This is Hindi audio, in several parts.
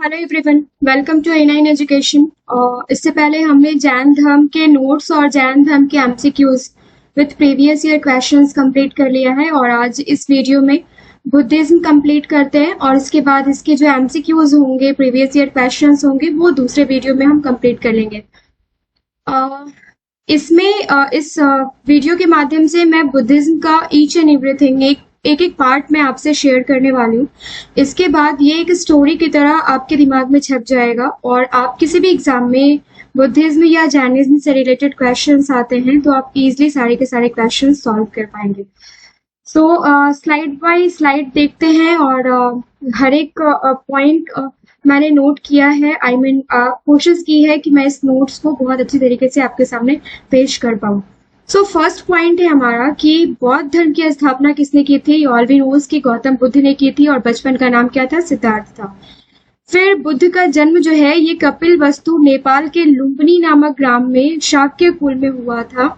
Hello everyone, welcome to A9 education. इससे पहले हमने जैन धर्म के नोट्स और जैन धर्म के MCQs with previous year questions complete कर लिया है और आज इस वीडियो में बुद्धिज्म कंप्लीट करते हैं और इसके बाद इसके जो एमसीक्यूज होंगे, प्रीवियस ईयर क्वेश्चंस होंगे, वो दूसरे वीडियो में हम कंप्लीट कर लेंगे। इस वीडियो के माध्यम से मैं बुद्धिज्म का ईच एंड एवरीथिंग एक पार्ट में आपसे शेयर करने वाली हूँ। इसके बाद ये एक स्टोरी की तरह आपके दिमाग में छप जाएगा और आप किसी भी एग्जाम में बुद्धिज्म या जैनिज्म से रिलेटेड क्वेश्चंस आते हैं तो आप इजीली सारे के सारे क्वेश्चन सॉल्व कर पाएंगे। स्लाइड बाय स्लाइड देखते हैं और हर एक पॉइंट मैंने नोट किया है। कोशिश की है कि मैं इस नोट्स को बहुत अच्छी तरीके से आपके सामने पेश कर पाऊँ। फर्स्ट पॉइंट है हमारा कि बौद्ध धर्म की स्थापना किसने की थी। ऑल वी नोज कि गौतम बुद्ध ने की थी और बचपन का नाम क्या था, सिद्धार्थ था। फिर बुद्ध का जन्म जो है ये कपिल वस्तु नेपाल के लुम्बिनी नामक ग्राम में शाक्य कुल में हुआ था,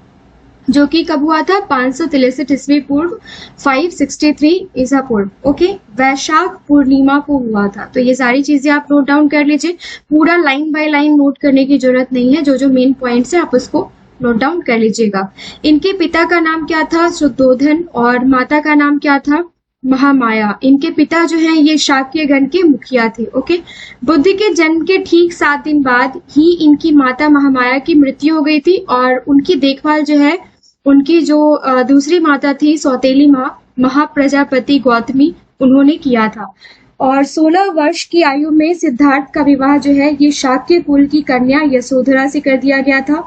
जो कि कब हुआ था, 563 ईस्वी पूर्व, 563 ईसा पूर्व। ओके, वैशाख पूर्णिमा को हुआ था। तो ये सारी चीजें आप नोट डाउन कर लीजिए, पूरा लाइन बाय लाइन नोट करने की जरूरत नहीं है, जो जो मेन पॉइंट्स है आप उसको नोट डाउन कर लीजिएगा। इनके पिता का नाम क्या था, शुद्धोधन, और माता का नाम क्या था, महामाया। इनके पिता जो है ये शाक्य गण के मुखिया थे। ओके, बुद्ध के जन्म के ठीक 7 दिन बाद ही इनकी माता महामाया की मृत्यु हो गई थी और उनकी देखभाल जो है उनकी जो दूसरी माता थी, सौतेली माँ महाप्रजापति गौतमी, उन्होंने किया था। और 16 वर्ष की आयु में सिद्धार्थ का विवाह जो है ये शाक्य कुल की कन्या यशोधरा से कर दिया गया था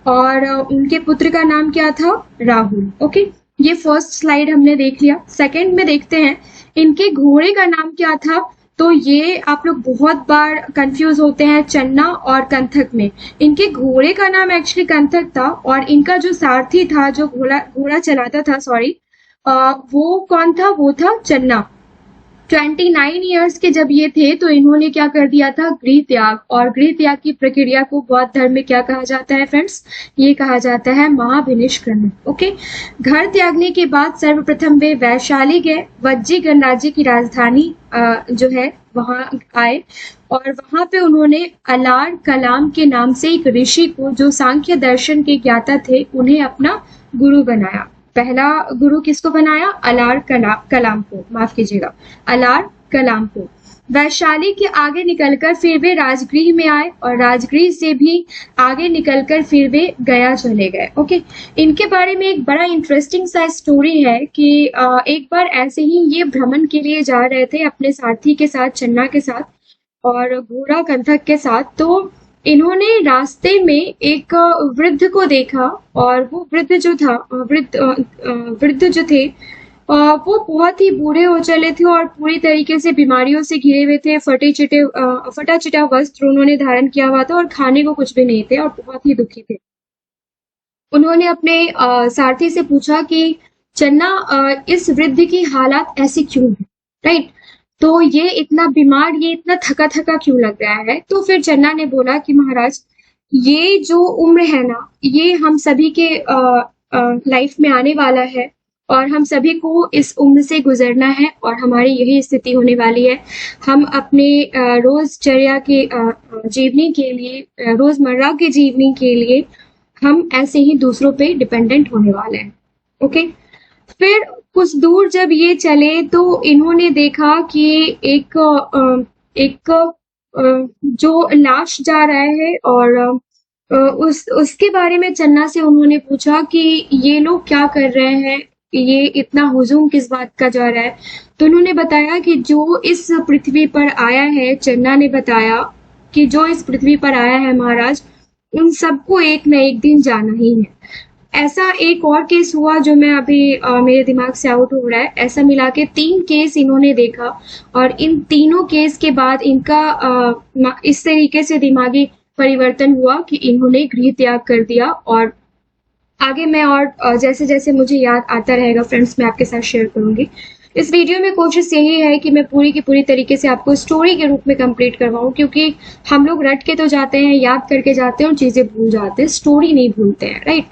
और उनके पुत्र का नाम क्या था, राहुल। ओके, ये फर्स्ट स्लाइड हमने देख लिया। सेकंड में देखते हैं इनके घोड़े का नाम क्या था। तो ये आप लोग बहुत बार कंफ्यूज होते हैं चन्ना और कंथक में। इनके घोड़े का नाम एक्चुअली कंथक था और इनका जो सारथी था, जो घोड़ा चलाता था, वो कौन था, वो था चन्ना। 29 इयर्स के जब ये थे तो इन्होंने क्या कर दिया था, गृह त्याग। और गृह त्याग की प्रक्रिया को बौद्ध धर्म में क्या कहा जाता है फ्रेंड्स, ये कहा जाता है महाविनिष्क्रमण। ओके, घर त्यागने के बाद सर्वप्रथम वे वैशाली गए, वज्जी गणराज्य की राजधानी जो है वहां आए और वहां पे उन्होंने अलार कलाम के नाम से एक ऋषि को, जो सांख्य दर्शन के ज्ञाता थे, उन्हें अपना गुरु बनाया। पहला गुरु किसको बनाया, अलार कलाम को, माफ कीजिएगा, अलार कलाम को। वैशाली के आगे निकलकर फिर वे राजगृह में आए और राजगृह से भी आगे निकलकर फिर वे गया चले गए। ओके, इनके बारे में एक बड़ा इंटरेस्टिंग सा स्टोरी है कि एक बार ऐसे ही ये भ्रमण के लिए जा रहे थे अपने सारथी के साथ, चन्ना के साथ और घोड़ा कंथक के साथ। तो इन्होंने रास्ते में एक वृद्ध को देखा और वो वृद्ध जो था, वृद्ध जो थे वो बहुत ही बूढ़े हो चले थे और पूरी तरीके से बीमारियों से घिरे हुए थे। फटा चिटा वस्त्र उन्होंने धारण किया हुआ था और खाने को कुछ भी नहीं थे और बहुत ही दुखी थे। उन्होंने अपने सारथी से पूछा कि चन्ना, इस वृद्ध की हालात ऐसी क्यों है, राइट? तो ये इतना बीमार, ये इतना थका थका क्यों लग रहा है? तो फिर चन्ना ने बोला कि महाराज, ये जो उम्र है ना, ये हम सभी के लाइफ में आने वाला है और हम सभी को इस उम्र से गुजरना है और हमारी यही स्थिति होने वाली है। हम अपने रोजचर्या के जीवनी के लिए, रोजमर्रा के जीवनी के लिए हम ऐसे ही दूसरों पे डिपेंडेंट होने वाले हैं। ओके, फिर कुछ दूर जब ये चले तो इन्होंने देखा कि एक जो लाश जा रहा है और उसके बारे में चन्ना से उन्होंने पूछा कि ये लोग क्या कर रहे हैं, ये इतना हुजूम किस बात का जा रहा है? तो उन्होंने बताया कि जो इस पृथ्वी पर आया है, चन्ना ने बताया कि जो इस पृथ्वी पर आया है महाराज, उन सबको एक न एक दिन जाना ही है। ऐसा एक और केस हुआ जो मैं अभी मेरे दिमाग से आउट हो रहा है। ऐसा मिला के 3 केस इन्होंने देखा और इन तीनों केस के बाद इनका इस तरीके से दिमागी परिवर्तन हुआ कि इन्होंने गृह त्याग कर दिया। और आगे मैं और जैसे जैसे मुझे याद आता रहेगा फ्रेंड्स, मैं आपके साथ शेयर करूंगी। इस वीडियो में कोशिश यही है कि मैं पूरी की पूरी तरीके से आपको स्टोरी के रूप में कंप्लीट करवाऊं, क्योंकि हम लोग रट के तो जाते हैं, याद करके जाते हैं और चीजें भूल जाते हैं, स्टोरी नहीं भूलते हैं, राइट?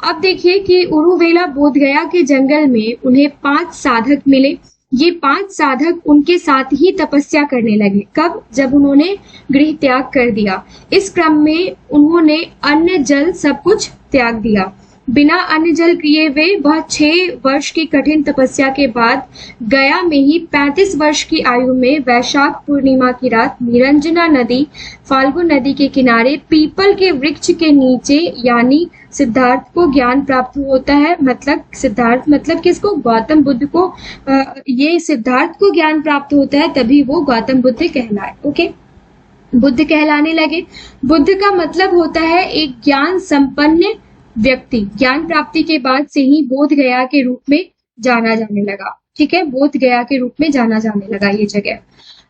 अब देखिए कि उरुवेला बोधगया के जंगल में उन्हें 5 साधक मिले ये 5 साधक उनके साथ ही तपस्या करने लगे। कब? जब उन्होंने गृह त्याग कर दिया। इस क्रम में उन्होंने अन्न जल सब कुछ त्याग दिया। बिना अन्न जल किए वे वह 6 वर्ष की कठिन तपस्या के बाद गया में ही 35 वर्ष की आयु में वैशाख पूर्णिमा की रात निरंजना नदी, फाल्गु नदी के किनारे पीपल के वृक्ष के नीचे यानी सिद्धार्थ को ज्ञान प्राप्त होता है। मतलब सिद्धार्थ मतलब किसको? गौतम बुद्ध को। ये सिद्धार्थ को ज्ञान प्राप्त होता है, तभी वो गौतम बुद्ध कहलाए। ओके, बुद्ध कहलाने लगे। बुद्ध का मतलब होता है एक ज्ञान संपन्न व्यक्ति। ज्ञान प्राप्ति के बाद से ही बोध गया के रूप में जाना जाने लगा। ठीक है, बोध गया के रूप में जाना जाने लगा ये जगह।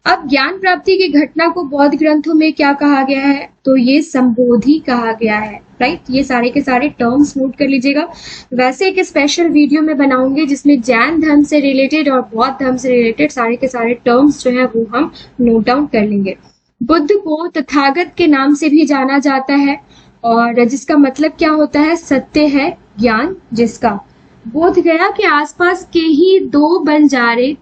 अब ज्ञान प्राप्ति की घटना को बौद्ध ग्रंथों में क्या कहा गया है? तो ये संबोधि कहा गया है। राइट, ये सारे के सारे टर्म्स नोट कर लीजिएगा। वैसे एक स्पेशल वीडियो में बनाऊंगी जिसमें जैन धर्म से रिलेटेड और बौद्ध धर्म से रिलेटेड सारे के सारे टर्म्स जो है वो हम नोट डाउन कर लेंगे। बुद्ध को तथागत के नाम से भी जाना जाता है और जिसका मतलब क्या होता है? सत्य है ज्ञान जिसका। बोध गया के आसपास के ही 2 बंजारे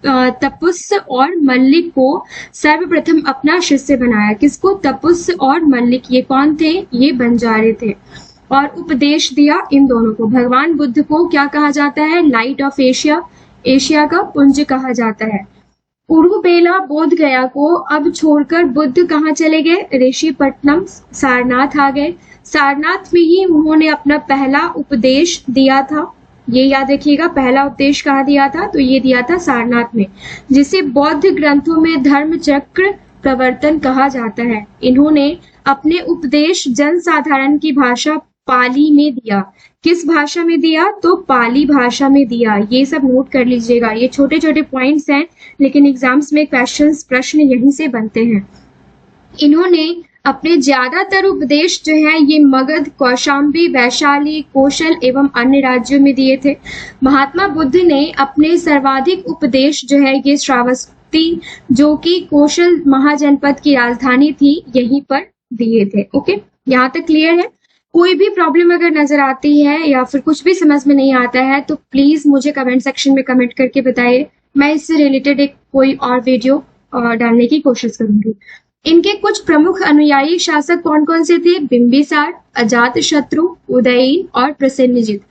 तपुस और मल्लिक को सर्वप्रथम अपना शिष्य बनाया। किसको? तपुस और मल्लिक। ये कौन थे? ये बंजारे थे। और उपदेश दिया इन दोनों को। भगवान बुद्ध को क्या कहा जाता है? लाइट ऑफ एशिया, एशिया का पुंज कहा जाता है। उरुबेला बोध गया को अब छोड़कर बुद्ध कहाँ चले गए? ऋषिपट्टनम सारनाथ आ गए। सारनाथ में ही उन्होंने अपना पहला उपदेश दिया था। ये याद रखिएगा, पहला उपदेश कहाँ दिया था? तो ये दिया था सारनाथ में, जिसे बौद्ध ग्रंथों में धर्म चक्र प्रवर्तन कहा जाता है। इन्होंने अपने उपदेश जनसाधारण की भाषा पाली में दिया। किस भाषा में दिया? तो पाली भाषा में दिया। ये सब नोट कर लीजिएगा। ये छोटे छोटे पॉइंट्स हैं, लेकिन एग्जाम्स में क्वेश्चंस प्रश्न यहीं से बनते हैं। इन्होंने अपने ज्यादातर उपदेश जो है ये मगध, कौशाम्बी, वैशाली, कौशल एवं अन्य राज्यों में दिए थे। महात्मा बुद्ध ने अपने सर्वाधिक उपदेश जो है ये श्रावस्ती, जो कि कौशल महाजनपद की राजधानी थी, यहीं पर दिए थे। ओके, यहाँ तक क्लियर है? कोई भी प्रॉब्लम अगर नजर आती है या फिर कुछ भी समझ में नहीं आता है तो प्लीज मुझे कमेंट सेक्शन में कमेंट करके बताइए। मैं इससे रिलेटेड एक कोई और वीडियो डालने की कोशिश करूंगी। इनके कुछ प्रमुख अनुयायी शासक कौन कौन से थे? बिंबिसार, अजातशत्रु, उदयन और प्रसेनजित।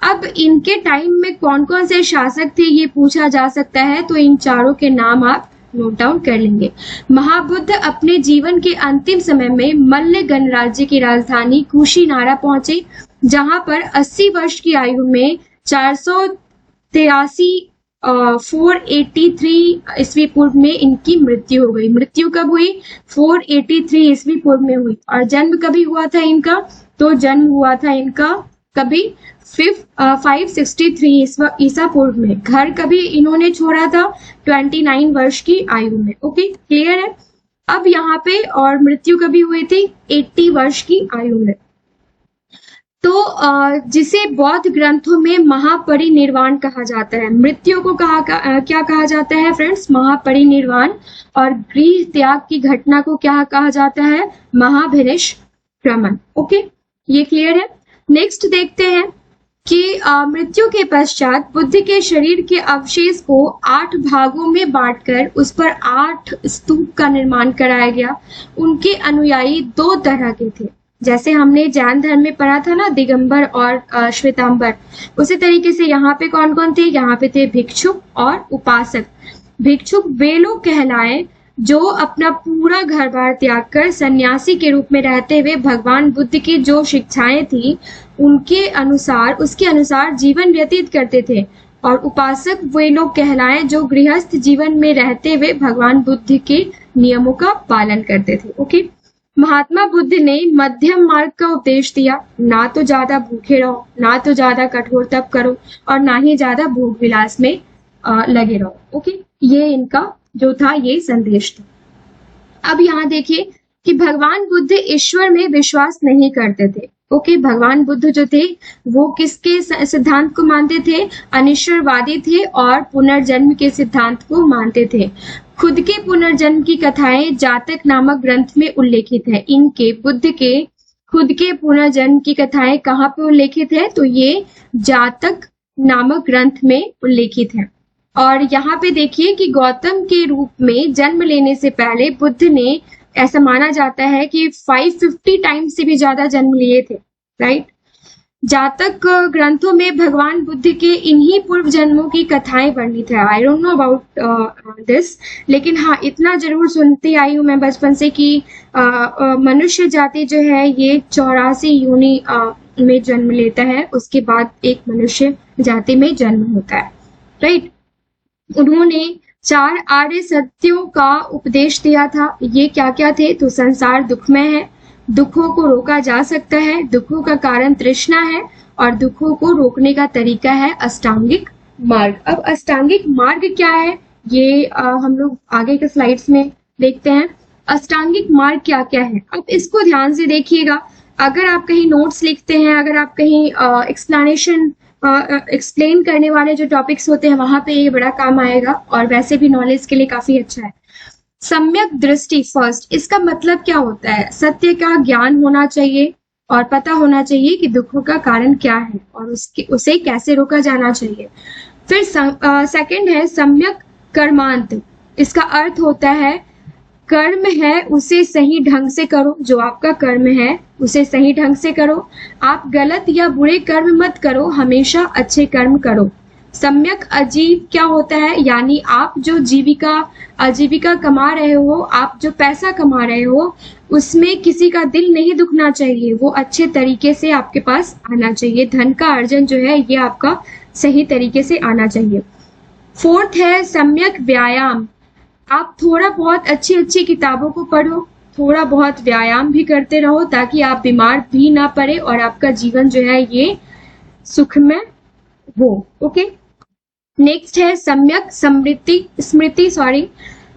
अब इनके टाइम में कौन कौन से शासक थे ये पूछा जा सकता है, तो इन चारों के नाम आप नोट डाउन कर लेंगे। महाबुद्ध अपने जीवन के अंतिम समय में मल्ल गणराज्य की राजधानी कुशीनारा पहुंचे, जहां पर 80 वर्ष की आयु में 483 483 ईस्वी पूर्व में इनकी मृत्यु हो गई। मृत्यु कब हुई? 483 ईस्वी पूर्व में हुई। और जन्म कभी हुआ था इनका? तो जन्म हुआ था इनका कभी 563 ईसा पूर्व में। घर कभी इन्होंने छोड़ा था? 29 वर्ष की आयु में। ओके, क्लियर है? अब यहाँ पे और मृत्यु कभी हुई थी? 80 वर्ष की आयु में। तो जिसे बौद्ध ग्रंथों में महापरिनिर्वाण कहा जाता है। मृत्यु को क्या कहा जाता है फ्रेंड्स? महापरिनिर्वाण। और गृह त्याग की घटना को क्या कहा जाता है? महाभिनिष्क्रमण। ओके, ये क्लियर है? नेक्स्ट देखते हैं कि मृत्यु के पश्चात बुद्ध के शरीर के अवशेष को 8 भागों में बांटकर उस पर 8 स्तूप का निर्माण कराया गया। उनके अनुयायी 2 तरह के थे। जैसे हमने जैन धर्म में पढ़ा था ना, दिगंबर और श्वेतांबर, उसी तरीके से यहाँ पे कौन कौन थे? यहाँ पे थे भिक्षुक और उपासक। भिक्षुक वे लोग कहलाए जो अपना पूरा घर बार त्याग कर सन्यासी के रूप में रहते हुए भगवान बुद्ध की जो शिक्षाएं थी उसके अनुसार जीवन व्यतीत करते थे। और उपासक वे लोग कहलाए जो गृहस्थ जीवन में रहते हुए भगवान बुद्ध के नियमों का पालन करते थे। ओके, महात्मा बुद्ध ने मध्यम मार्ग का उपदेश दिया। ना तो ज्यादा भूखे रहो, ना तो ज्यादा कठोर तप करो, और ना ही ज्यादा भोग विलास में लगे रहो। ओके, ये इनका जो था ये संदेश था। अब यहाँ देखिए कि भगवान बुद्ध ईश्वर में विश्वास नहीं करते थे। ओके, भगवान बुद्ध जो थे वो किसके सिद्धांत को मानते थे? अनिश्वरवादी थे और पुनर्जन्म के सिद्धांत को मानते थे। खुद के पुनर्जन्म की कथाएं जातक नामक ग्रंथ में उल्लेखित है। इनके बुद्ध के खुद के पुनर्जन्म की कथाएं कहाँ पे उल्लेखित है? तो ये जातक नामक ग्रंथ में उल्लेखित है। और यहाँ पे देखिए कि गौतम के रूप में जन्म लेने से पहले बुद्ध ने, ऐसा माना जाता है कि 550 टाइम्स से भी ज्यादा जन्म लिए थे, राइट। जातक ग्रंथों में भगवान बुद्ध के इन्हीं पूर्व जन्मों की कथाएं वर्णित है। I don't know about this, लेकिन हाँ इतना जरूर सुनती आई हूँ मैं बचपन से कि मनुष्य जाति जो है ये 84 योनि में जन्म लेता है, उसके बाद एक मनुष्य जाति में जन्म होता है, राइट। उन्होंने 4 आर्य सत्यों का उपदेश दिया था। ये क्या क्या थे? तो संसार दुखमय है, दुखों को रोका जा सकता है, दुखों का कारण तृष्णा है, और दुखों को रोकने का तरीका है अष्टांगिक मार्ग। अब अष्टांगिक मार्ग क्या है ये हम लोग आगे के स्लाइड्स में देखते हैं। अष्टांगिक मार्ग क्या क्या है, अब इसको ध्यान से देखिएगा। अगर आप कहीं नोट्स लिखते हैं, अगर आप कहीं एक्सप्लेन करने वाले जो टॉपिक्स होते हैं वहां पे ये बड़ा काम आएगा, और वैसे भी नॉलेज के लिए काफी अच्छा है। सम्यक दृष्टि फर्स्ट, इसका मतलब क्या होता है? सत्य का ज्ञान होना चाहिए और पता होना चाहिए कि दुखों का कारण क्या है और उसे कैसे रोका जाना चाहिए। फिर सेकंड है सम्यक कर्मांत। इसका अर्थ होता है कर्म है उसे सही ढंग से करो, जो आपका कर्म है उसे सही ढंग से करो, आप गलत या बुरे कर्म मत करो, हमेशा अच्छे कर्म करो। सम्यक अजीब क्या होता है? यानी आप जो आजीविका कमा रहे हो, आप जो पैसा कमा रहे हो, उसमें किसी का दिल नहीं दुखना चाहिए, वो अच्छे तरीके से आपके पास आना चाहिए। धन का अर्जन जो है ये आपका सही तरीके से आना चाहिए। फोर्थ है सम्यक व्यायाम। आप थोड़ा बहुत अच्छी किताबों को पढ़ो, थोड़ा बहुत व्यायाम भी करते रहो ताकि आप बीमार भी ना पड़े और आपका जीवन जो है ये सुखमय हो। ओके, नेक्स्ट है सम्यक स्मृति।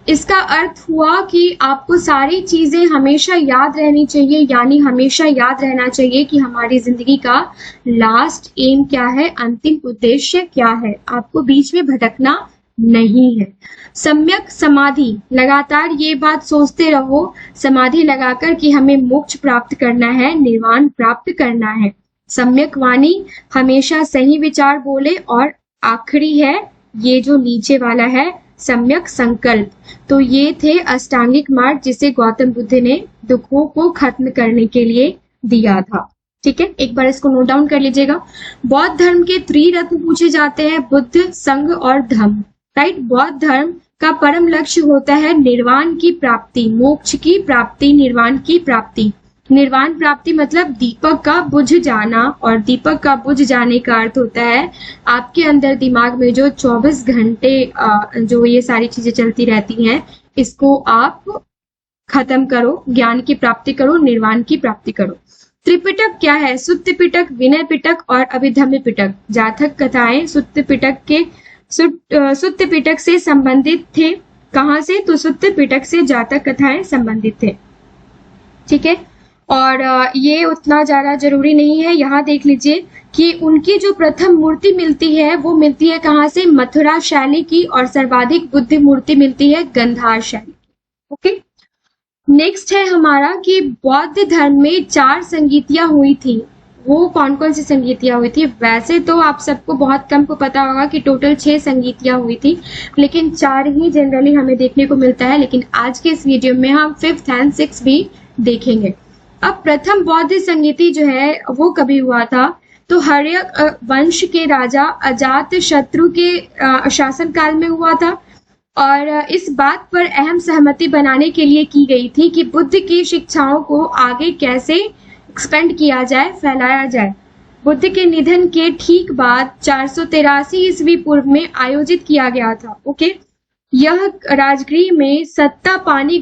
इसका अर्थ हुआ कि आपको सारी चीजें हमेशा याद रहनी चाहिए, यानी हमेशा याद रहना चाहिए कि हमारी जिंदगी का लास्ट एम क्या है, अंतिम उद्देश्य क्या है, आपको बीच में भटकना नहीं है। सम्यक समाधि, लगातार ये बात सोचते रहो समाधि लगाकर कि हमें मोक्ष प्राप्त करना है, निर्वाण प्राप्त करना है। सम्यक वाणी, हमेशा सही विचार बोले। और आखिरी है ये जो नीचे वाला है सम्यक संकल्प। तो ये थे अष्टांगिक मार्ग जिसे गौतम बुद्ध ने दुखों को खत्म करने के लिए दिया था। ठीक है, एक बार इसको नोट डाउन कर लीजिएगा। बौद्ध धर्म के त्रिरत्न पूछे जाते हैं, बुद्ध, संघ और धम्म, राइट। बौद्ध धर्म का परम लक्ष्य होता है निर्वाण की प्राप्ति, मोक्ष की प्राप्ति, निर्वाण की प्राप्ति। निर्वाण प्राप्ति मतलब दीपक का बुझ जाना, और दीपक का बुझ जाने का अर्थ होता है आपके अंदर दिमाग में जो 24 घंटे जो ये सारी चीजें चलती रहती हैं, इसको आप खत्म करो, ज्ञान की प्राप्ति करो, निर्वाण की प्राप्ति करो। त्रिपिटक क्या है? सुत्त पिटक, विनय पिटक और अभिधम्म पिटक। जातक कथाएं सुत्त पिटक से संबंधित थे। कहां से? तो सुत्त पिटक से जातक कथाएं संबंधित थे। ठीक है, और ये उतना ज्यादा जरूरी नहीं है। यहाँ देख लीजिए कि उनकी जो प्रथम मूर्ति मिलती है वो मिलती है कहाँ से? मथुरा शैली की, और सर्वाधिक बुद्ध मूर्ति मिलती है गंधार शैली की। ओके, नेक्स्ट है हमारा कि बौद्ध धर्म में 4 संगीतियां हुई थी। वो कौन कौन सी संगीतियां हुई थी? वैसे तो आप सबको बहुत कम को पता होगा कि टोटल 6 संगीतियां हुई थी, लेकिन 4 ही जनरली हमें देखने को मिलता है। लेकिन आज के इस वीडियो में हम 5th and 6th भी देखेंगे। अब प्रथम बौद्ध संगीति जो है वो कभी हुआ था? तो हर्यक वंश के राजा अजात शत्रु के शासन काल में हुआ था, और इस बात पर अहम सहमति बनाने के लिए की गई थी कि बुद्ध की शिक्षाओं को आगे कैसे एक्सपेंड किया जाए, फैलाया जाए। बुद्ध के निधन के ठीक बाद 483 ईस्वी पूर्व में आयोजित किया गया था। ओके, यह राजगृह में सत्तापर्ण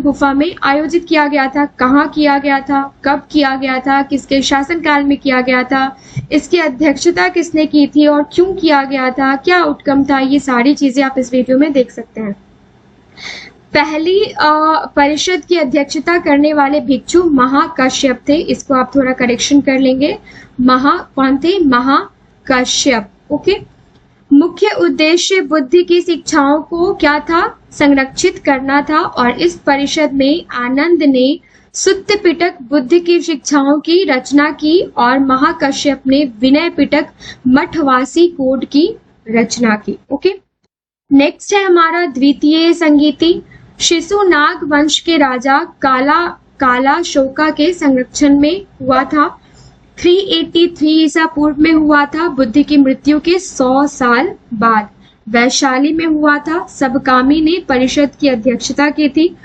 गुफा में आयोजित किया गया था। कहाँ किया गया था, कब किया गया था, किसके शासनकाल में किया गया था, इसकी अध्यक्षता किसने की थी और क्यों किया गया था, क्या आउटकम था, ये सारी चीजें आप इस वीडियो में देख सकते हैं। पहली परिषद की अध्यक्षता करने वाले भिक्षु महाकश्यप थे। इसको आप थोड़ा करेक्शन कर लेंगे। कौन थे? महाकश्यप। ओके, मुख्य उद्देश्य बुद्ध की शिक्षाओं को क्या था? संरक्षित करना था। और इस परिषद में आनंद ने सुत्त पिटक बुद्ध की शिक्षाओं की रचना की और महाकश्यप ने विनय पिटक मठवासी कोड की रचना की। ओके, नेक्स्ट है हमारा द्वितीय संगीति। शिशुनाग वंश के राजा काला शोका के संरक्षण में हुआ था। 383 ईसा पूर्व में हुआ था, बुद्ध की मृत्यु के 100 साल बाद। वैशाली में हुआ था। सबकामी ने परिषद की अध्यक्षता की थी।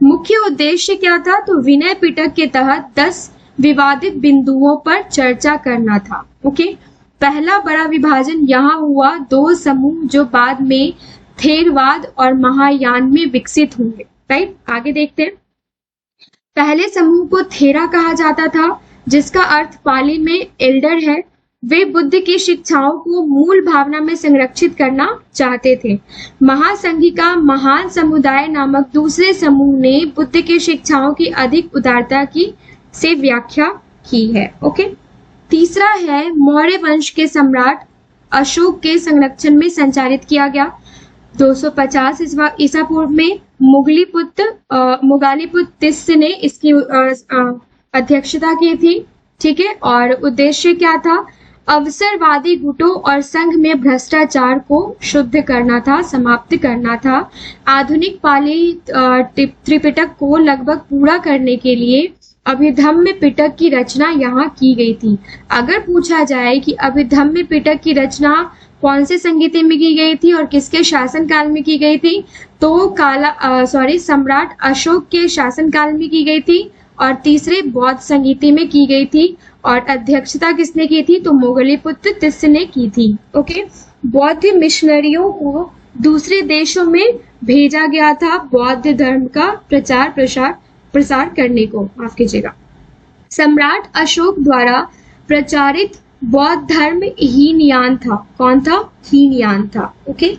मुख्य उद्देश्य क्या था? तो विनय पिटक के तहत 10 विवादित बिंदुओं पर चर्चा करना था। ओके, पहला बड़ा विभाजन यहाँ हुआ, 2 समूह जो बाद में थेरवाद और महायान में विकसित होंगे। राइट, आगे देखते हैं। पहले समूह को थेरा कहा जाता था, जिसका अर्थ पाली में एल्डर है। वे बुद्ध की शिक्षाओं को मूल भावना में संरक्षित करना चाहते थे। महासंघिका महान समुदाय नामक दूसरे समूह ने बुद्ध की शिक्षाओं की अधिक उदारता की से व्याख्या की है। ओके, तीसरा है मौर्य वंश के सम्राट अशोक के संरक्षण में संचालित किया गया। 250 ईसा पूर्व में मुगालिपुत्र तिस्स ने इसकी अध्यक्षता की थी। ठीक है, और उद्देश्य क्या था? अवसरवादी गुटों और संघ में भ्रष्टाचार को शुद्ध करना था, समाप्त करना था। आधुनिक पाली त्रिपिटक को लगभग पूरा करने के लिए अभिधम्म पिटक की रचना यहाँ की गई थी। अगर पूछा जाए कि अभिधम्म पिटक की रचना कौन से संगीति में की गई थी और किसके शासनकाल में की गई थी, तो सम्राट अशोक के शासनकाल में की गई थी और तीसरे बौद्ध संगीति में की गई थी। और अध्यक्षता किसने की थी? तो मोगलीपुत्र तिस्स ने की थी। ओके, बौद्ध मिशनरियों को दूसरे देशों में भेजा गया था बौद्ध धर्म का प्रसार करने को। माफ कीजिएगा। सम्राट अशोक द्वारा प्रचारित बौद्ध धर्म हीनयान था। कौन था? हीनयान था। ओके,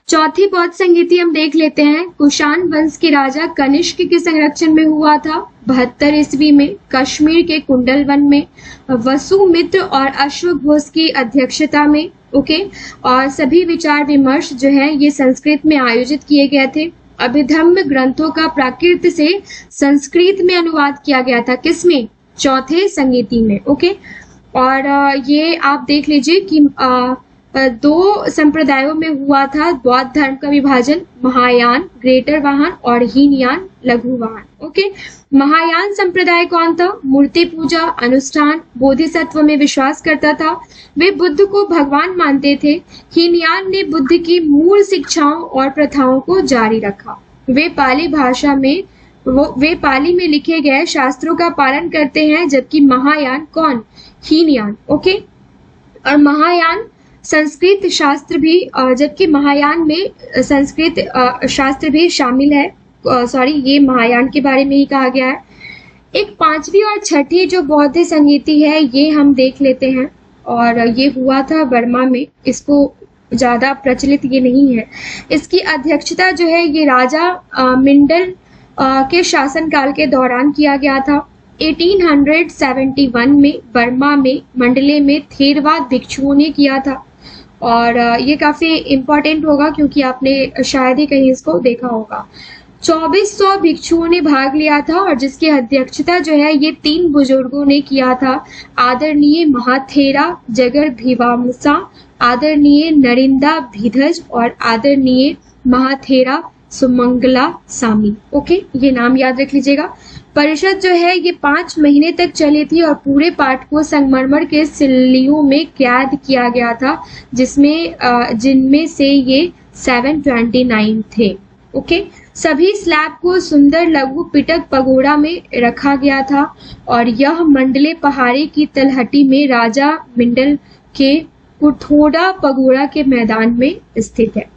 चौथी बौद्ध संगीति हम देख लेते हैं। कुषाण वंश के राजा कनिष्क के संरक्षण में हुआ था 72 ईस्वी में, कश्मीर के कुंडल वन में, वसुमित्र और अश्वघोष की अध्यक्षता में। ओके, और सभी विचार विमर्श जो है ये संस्कृत में आयोजित किए गए थे। अभिधम्म ग्रंथों का प्राकृत से संस्कृत में अनुवाद किया गया था। किसमें? चौथे संगीति में। ओके, और ये आप देख लीजिए कि 2 संप्रदायों में हुआ था बौद्ध धर्म का विभाजन, महायान ग्रेटर वाहन और हीनयान लघु वाहन। ओके, महायान संप्रदाय कौन था? मूर्ति पूजा, अनुष्ठान, बोधिसत्व में विश्वास करता था। वे बुद्ध को भगवान मानते थे। हीनयान ने बुद्ध की मूल शिक्षाओं और प्रथाओं को जारी रखा। वे पाली में लिखे गए शास्त्रों का पालन करते हैं, जबकि महायान कौन? हीनयान। ओके, और महायान संस्कृत शास्त्र भी, जबकि महायान में संस्कृत शास्त्र भी शामिल है। ये महायान के बारे में ही कहा गया है। एक 5वीं और 6ठी जो बौद्ध संगीति है ये हम देख लेते हैं, और ये हुआ था बर्मा में। इसको ज्यादा प्रचलित ये नहीं है। इसकी अध्यक्षता जो है ये राजा मिंडल के शासनकाल के दौरान किया गया था। 1871 में बर्मा में मंडले में थेरवाद भिक्षुओं ने किया था, और ये काफी इम्पोर्टेंट होगा क्योंकि आपने शायद ही कहीं इसको देखा होगा। 2400 भिक्षुओं ने भाग लिया था, और जिसकी अध्यक्षता जो है ये 3 बुजुर्गों ने किया था। आदरणीय महाथेरा जगर भिवामसा, आदरणीय नरिंदा भिधज और आदरणीय महाथेरा सुमंगला सामी। ओके, ये नाम याद रख लीजिएगा। परिषद जो है ये 5 महीने तक चली थी और पूरे पाठ को संगमरमर के सिल्लियों में कैद किया गया था, जिनमें से ये 729 थे। ओके, सभी स्लैब को सुंदर लघु पिटक पगोड़ा में रखा गया था, और यह मंडले पहाड़ी की तलहटी में राजा मिंडल के कुथोड़ा पगोड़ा के मैदान में स्थित है।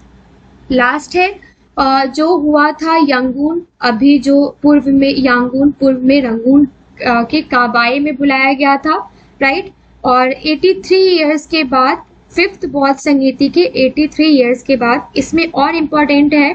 लास्ट है जो हुआ था यंगून, अभी जो पूर्व में यांगून, पूर्व में रंगून के काबाए में बुलाया गया था। राइट, और 83 इयर्स के बाद 5th बौद्ध संगीति के 83 इयर्स के बाद इसमें और इम्पोर्टेंट है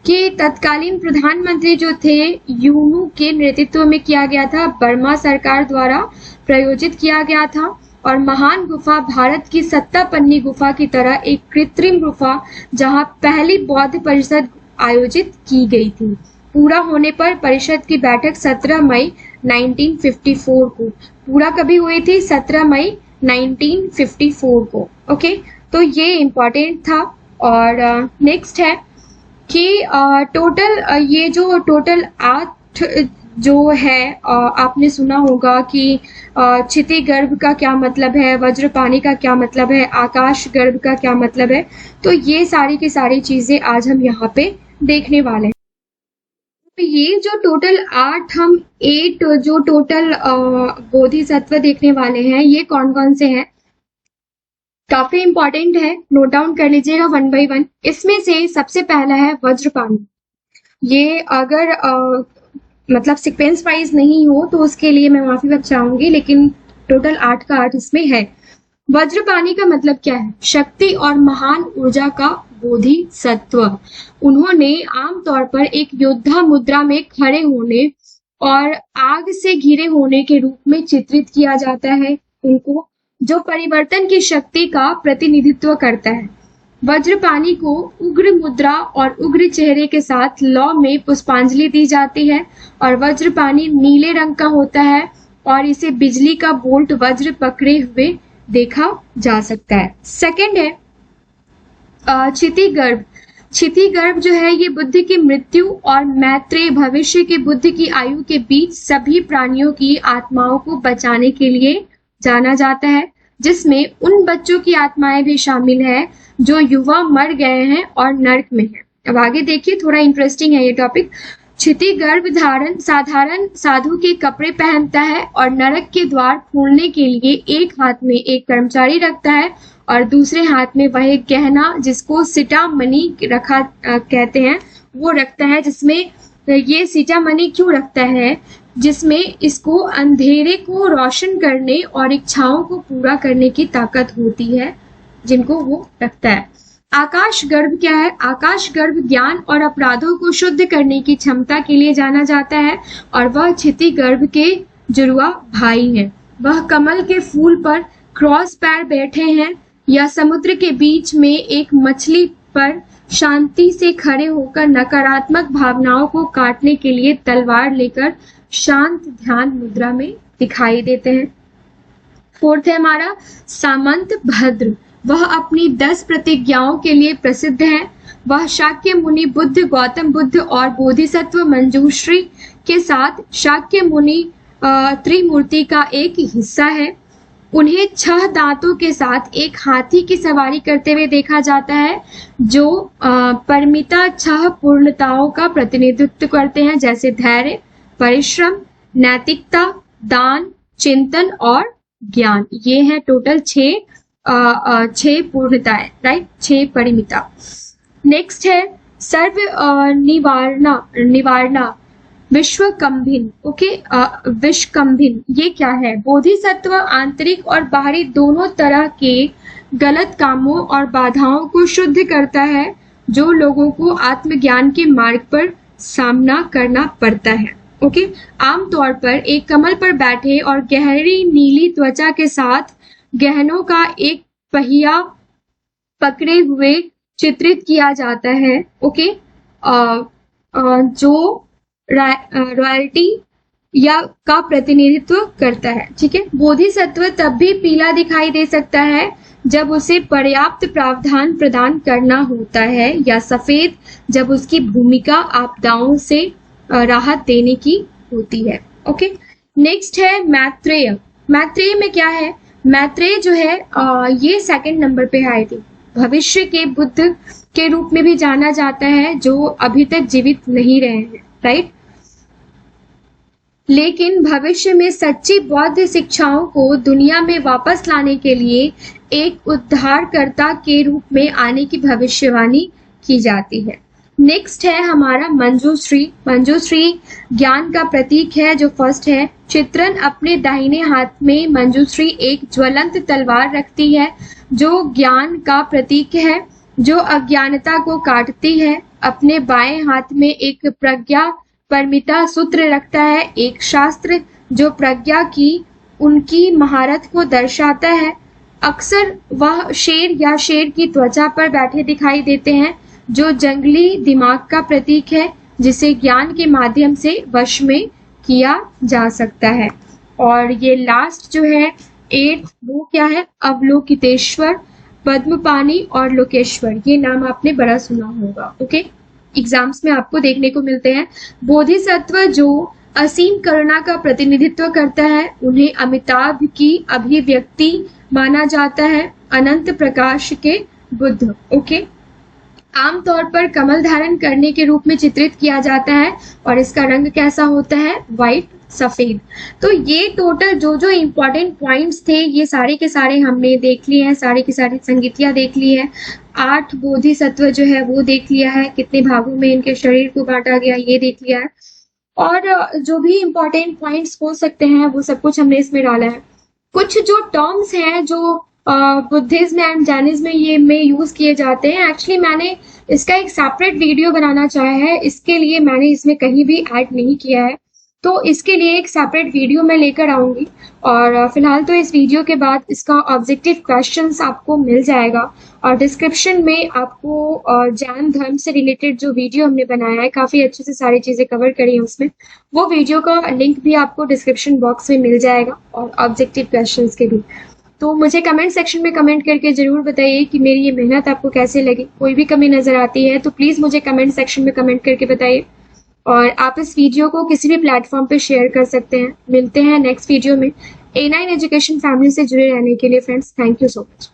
कि तत्कालीन प्रधानमंत्री जो थे यूनू के नेतृत्व में किया गया था, बर्मा सरकार द्वारा प्रायोजित किया गया था। और महान गुफा भारत की 7 पन्नी गुफा की तरह एक कृत्रिम गुफा जहां पहली बौद्ध परिषद आयोजित की गई थी। पूरा होने पर परिषद की बैठक 17 मई 1954 को, पूरा कभी हुई थी? 17 मई 1954 को। ओके, तो ये इम्पोर्टेंट था। और नेक्स्ट है कि टोटल ये जो टोटल 8 जो है, आपने सुना होगा कि क्षिति गर्भ का क्या मतलब है, वज्रपाणी का क्या मतलब है, आकाश गर्भ का क्या मतलब है। तो ये सारी की सारी चीजें आज हम यहाँ पे देखने वाले हैं। तो ये जो टोटल 8 जो टोटल बोधिसत्व देखने वाले हैं, ये कौन कौन से हैं, काफी इंपॉर्टेंट है, नोट डाउन कर लीजिएगा 1 बाय 1। इसमें से सबसे पहला है वज्रपाणी। ये अगर मतलब सीक्वेंस वाइज नहीं हो तो उसके लिए मैं माफी चाहूंगी, लेकिन टोटल 8 का 8 इसमें है। वज्रपाणी का मतलब क्या है? शक्ति और महान ऊर्जा का बोधिसत्व। उन्होंने आमतौर पर एक योद्धा मुद्रा में खड़े होने और आग से घिरे होने के रूप में चित्रित किया जाता है उनको, जो परिवर्तन की शक्ति का प्रतिनिधित्व करता है। वज्रपाणी को उग्र मुद्रा और उग्र चेहरे के साथ लौ में पुष्पांजलि दी जाती है और वज्रपाणी नीले रंग का होता है और इसे बिजली का बोल्ट वज्र पकड़े हुए देखा जा सकता है। सेकंड है क्षिति गर्भ। क्षिति गर्भ जो है ये बुद्ध की मृत्यु और मैत्रेय भविष्य के बुद्ध की आयु के बीच सभी प्राणियों की आत्माओं को बचाने के लिए जाना जाता है, जिसमें उन बच्चों की आत्माएं भी शामिल है जो युवा मर गए हैं और नरक में हैं। अब आगे देखिए, थोड़ा इंटरेस्टिंग है ये टॉपिक। क्षिति गर्भ धारण साधारण साधु के कपड़े पहनता है और नरक के द्वार खोलने के लिए एक हाथ में एक कर्मचारी रखता है और दूसरे हाथ में वह एक गहना जिसको सिटा मनी रखा कहते हैं वो रखता है। जिसमें ये सिटा मनी क्यों रखता है? जिसमें इसको अंधेरे को रोशन करने और इच्छाओं को पूरा करने की ताकत होती है, जिनको वो रखता है। आकाश गर्भ क्या है? आकाश गर्भ ज्ञान और अपराधों को शुद्ध करने की क्षमता के लिए जाना जाता है और वह क्षिति गर्भ के जुड़वा भाई है। वह कमल के फूल पर क्रॉस पैर बैठे हैं या समुद्र के बीच में एक मछली पर शांति से खड़े होकर नकारात्मक भावनाओं को काटने के लिए तलवार लेकर शांत ध्यान मुद्रा में दिखाई देते हैं। फोर्थ है हमारा सामंत भद्र। वह अपनी 10 प्रतिज्ञाओं के लिए प्रसिद्ध है। वह शाक्य मुनि बुद्ध, गौतम बुद्ध और बोधिसत्व मंजूश्री के साथ शाक्य मुनि त्रिमूर्ति का एक हिस्सा है। उन्हें 6 दांतों के साथ एक हाथी की सवारी करते हुए देखा जाता है, जो परमिता 6 पूर्णताओं का प्रतिनिधित्व करते हैं, जैसे धैर्य, परिश्रम, नैतिकता, दान, चिंतन और ज्ञान। ये है टोटल 6 पूर्णताएं, राइट, 6 परिमिता। नेक्स्ट है सर्व निवारणा विश्वकंभिन। ओके, विश्वकंभिन ये क्या है? बोधिसत्व आंतरिक और बाहरी दोनों तरह के गलत कामों और बाधाओं को शुद्ध करता है, जो लोगों को आत्मज्ञान के मार्ग पर सामना करना पड़ता है। ओके, आमतौर पर एक कमल पर बैठे और गहरी नीली त्वचा के साथ गहनों का एक पहिया पकड़े हुए चित्रित किया जाता है। ओके, जो रॉयल्टी या का प्रतिनिधित्व करता है। ठीक है, बोधिसत्व तब भी पीला दिखाई दे सकता है जब उसे पर्याप्त प्रावधान प्रदान करना होता है, या सफेद जब उसकी भूमिका आपदाओं से राहत देने की होती है। ओके, नेक्स्ट है मैत्रेय। मैत्रेय में क्या है? मैत्रेय जो है ये 2nd नंबर पे आई थी। भविष्य के बुद्ध के रूप में भी जाना जाता है, जो अभी तक जीवित नहीं रहे हैं, राइट। लेकिन भविष्य में सच्ची बौद्ध शिक्षाओं को दुनिया में वापस लाने के लिए एक उद्धारकर्ता के रूप में आने की भविष्यवाणी की जाती है। नेक्स्ट है हमारा मंजूश्री। मंजूश्री ज्ञान का प्रतीक है, जो फर्स्ट है। चित्रण अपने दाहिने हाथ में मंजूश्री एक ज्वलंत तलवार रखती है, जो ज्ञान का प्रतीक है, जो अज्ञानता को काटती है। अपने बाएं हाथ में एक प्रज्ञा परमिता सूत्र रखता है, एक शास्त्र जो प्रज्ञा की उनकी महारत को दर्शाता है। अक्सर वह शेर या शेर की त्वचा पर बैठे दिखाई देते हैं, जो जंगली दिमाग का प्रतीक है। जिसे ज्ञान के माध्यम से वश में किया जा सकता है। और ये लास्ट जो है 8th वो क्या है, अवलोकितेश्वर, पद्मपाणि और लोकेश्वर, ये नाम आपने बड़ा सुना होगा। ओके, एग्जाम्स में आपको देखने को मिलते हैं। बोधिसत्व जो असीम करुणा का प्रतिनिधित्व करता है, उन्हें अमिताभ की अभिव्यक्ति माना जाता है, अनंत प्रकाश के बुद्ध। ओके, आमतौर पर कमल धारण करने के रूप में चित्रित किया जाता है और इसका रंग कैसा होता है, व्हाइट, सफेद। तो ये टोटल जो जो इम्पोर्टेंट पॉइंट्स थे ये सारे के सारे हमने देख लिए हैं, सारी की सारी संगीतियां देख ली है। 8 बोधिसत्व जो है वो देख लिया है, कितने भागों में इनके शरीर को बांटा गया ये देख लिया है, और जो भी इम्पोर्टेंट पॉइंट्स हो सकते हैं वो सब कुछ हमने इसमें डाला है। कुछ जो टर्म्स हैं जो बुद्धिज्म एंड जैनिज्म में ये में यूज किए जाते हैं, एक्चुअली मैंने इसका एक सेपरेट वीडियो बनाना चाहा है, इसके लिए मैंने इसमें कहीं भी ऐड नहीं किया है, तो इसके लिए एक सेपरेट वीडियो मैं लेकर आऊंगी। और फिलहाल तो इस वीडियो के बाद इसका ऑब्जेक्टिव क्वेश्चंस आपको मिल जाएगा, और डिस्क्रिप्शन में आपको जैन धर्म से रिलेटेड जो वीडियो हमने बनाया है, काफी अच्छे से सारी चीजें कवर करी है उसमें, वो वीडियो का लिंक भी आपको डिस्क्रिप्शन बॉक्स में मिल जाएगा, और ऑब्जेक्टिव क्वेश्चंस के भी। तो मुझे कमेंट सेक्शन में कमेंट करके जरूर बताइए कि मेरी ये मेहनत आपको कैसे लगी। कोई भी कमी नजर आती है तो प्लीज मुझे कमेंट सेक्शन में कमेंट करके बताइए, और आप इस वीडियो को किसी भी प्लेटफॉर्म पे शेयर कर सकते हैं। मिलते हैं नेक्स्ट वीडियो में। A9 एजुकेशन फैमिली से जुड़े रहने के लिए friends, thank you so much.